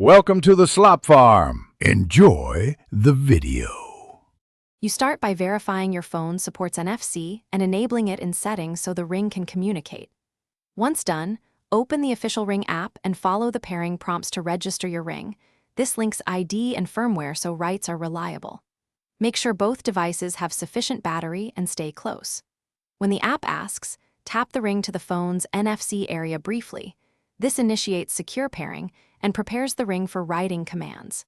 Welcome to the Slop Farm. Enjoy the video. You start by verifying your phone supports NFC and enabling it in settings so the Ring can communicate. Once done, open the official Ring app and follow the pairing prompts to register your Ring. This links ID and firmware so writes are reliable. Make sure both devices have sufficient battery and stay close. When the app asks, tap the Ring to the phone's NFC area briefly. This initiates secure pairing and prepares the Ring for writing commands.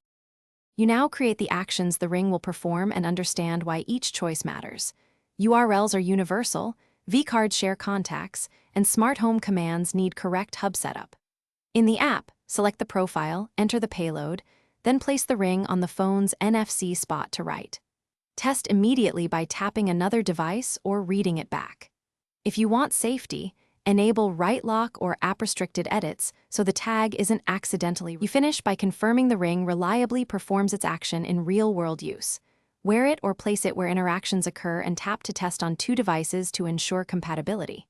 You now create the actions the Ring will perform and understand why each choice matters. URLs are universal, vCards share contacts, and smart home commands need correct hub setup. In the app, select the profile, enter the payload, then place the Ring on the phone's NFC spot to write. Test immediately by tapping another device or reading it back. If you want safety, enable write lock or app-restricted edits so the tag isn't accidentally. You finish by confirming the Ring reliably performs its action in real-world use. Wear it or place it where interactions occur and tap to test on 2 devices to ensure compatibility.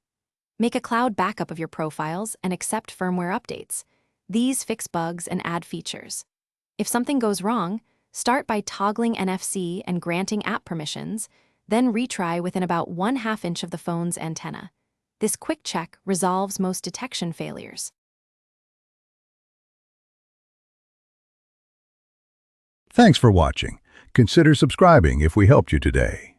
Make a cloud backup of your profiles and accept firmware updates. These fix bugs and add features. If something goes wrong, start by toggling NFC and granting app permissions, then retry within about 1/2 inch of the phone's antenna. This quick check resolves most detection failures. Thanks for watching. Consider subscribing if we helped you today.